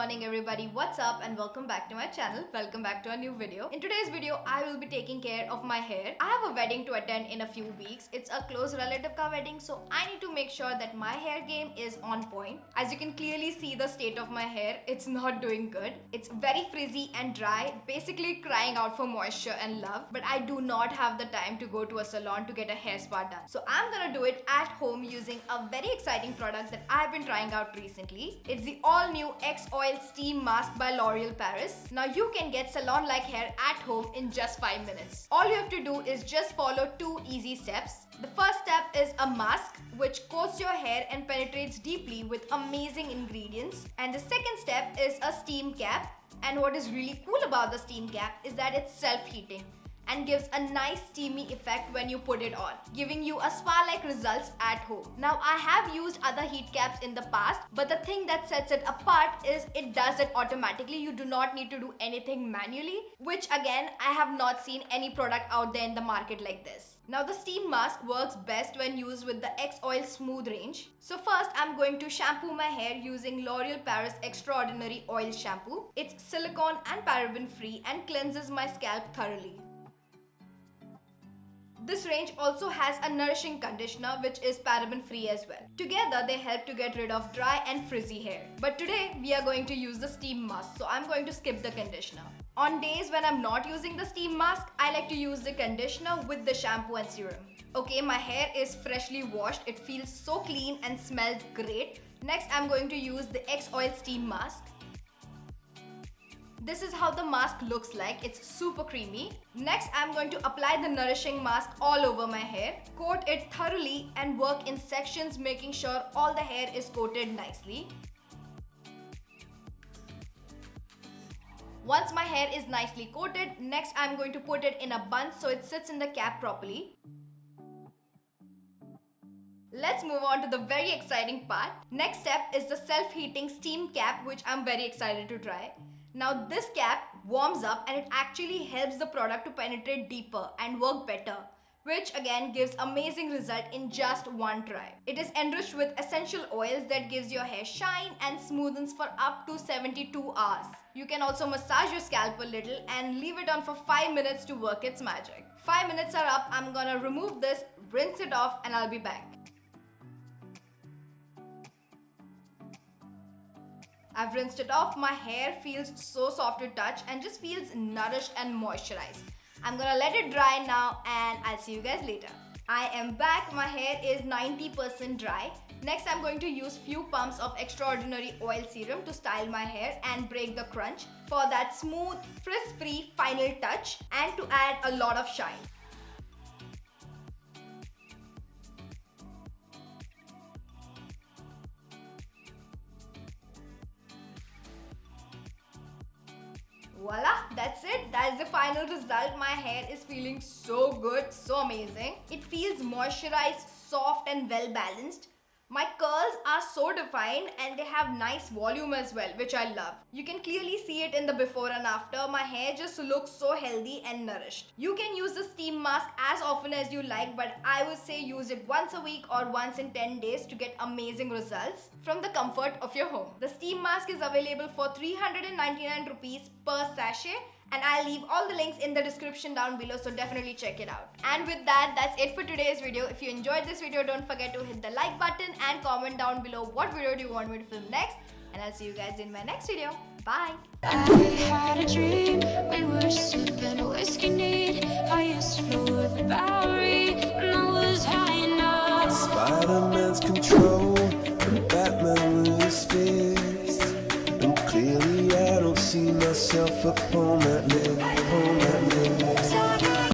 morning everybody, what's up and welcome back to my channel. Welcome back to a new video. In today's video, I will be taking care of my hair. I have a wedding to attend in a few weeks. It's a close relative ka wedding, so I need to make sure that my hair game is on point. As you can clearly see the state of my hair, it's not doing good. It's very frizzy and dry, basically crying out for moisture and love. But I do not have the time to go to a salon to get a hair spa done. So I'm gonna do it at home using a very exciting product that I've been trying out recently. It's the all-new X-Oil Steam Mask by L'Oreal Paris. Now you can get salon-like hair at home in just 5 minutes. All you have to do is just follow 2 easy steps. The first step is a mask which coats your hair and penetrates deeply with amazing ingredients. And the second step is a steam cap. And what is really cool about the steam cap is that it's self-heating and gives a nice steamy effect when you put it on, giving you a spa-like results at home. Now I have used other heat caps in the past, but the thing that sets it apart is it does it automatically. You do not need to do anything manually, which again, I have not seen any product out there in the market like this. Now the steam mask works best when used with the X-Oil Smooth range. So first I'm going to shampoo my hair using L'Oreal Paris Extraordinary Oil Shampoo. It's silicone and paraben free and cleanses my scalp thoroughly. This range also has a nourishing conditioner which is paraben free as well. Together they help to get rid of dry and frizzy hair. But today we are going to use the steam mask, so I'm going to skip the conditioner. On days when I'm not using the steam mask, I like to use the conditioner with the shampoo and serum. Okay, my hair is freshly washed. It feels so clean and smells great. Next I'm going to use the X-Oil Steam Mask. This is how the mask looks like. It's super creamy. Next, I'm going to apply the nourishing mask all over my hair. Coat it thoroughly and work in sections, making sure all the hair is coated nicely. Once my hair is nicely coated, next I'm going to put it in a bun so it sits in the cap properly. Let's move on to the very exciting part. Next step is the self-heating steam cap, which I'm very excited to try. Now this cap warms up and it actually helps the product to penetrate deeper and work better, which again gives amazing result in just one try. It is enriched with essential oils that gives your hair shine and smoothens for up to 72 hours. You can also massage your scalp a little and leave it on for 5 minutes to work its magic. 5 minutes are up. I'm gonna remove this, rinse it off, and I'll be back. I've rinsed it off. My hair feels so soft to touch and just feels nourished and moisturized. I'm gonna let it dry now and I'll see you guys later. I am back. My hair is 90% dry. Next, I'm going to use few pumps of Extraordinary Oil Serum to style my hair and break the crunch for that smooth, frizz-free final touch and to add a lot of shine. Voila, that's it. That is the final result. My hair is feeling so good, so amazing. It feels moisturized, soft and well balanced. My curls are so defined and they have nice volume as well, which I love. You can clearly see it in the before and after. My hair just looks so healthy and nourished. You can use the steam mask as often as you like, but I would say use it once a week or once in 10 days to get amazing results from the comfort of your home. The steam mask is available for 399 rupees per sachet. And I'll leave all the links in the description down below, so definitely check it out. And with that, that's it for today's video. If you enjoyed this video, don't forget to hit the like button and comment down below what video do you want me to film next. And I'll see you guys in my next video. Bye! I had a dream, we were sipping whiskey neat. I used to flow the Bowery when I was high enough. Spider-Man's control and Batman with his fist. And clearly I don't see myself upon that list.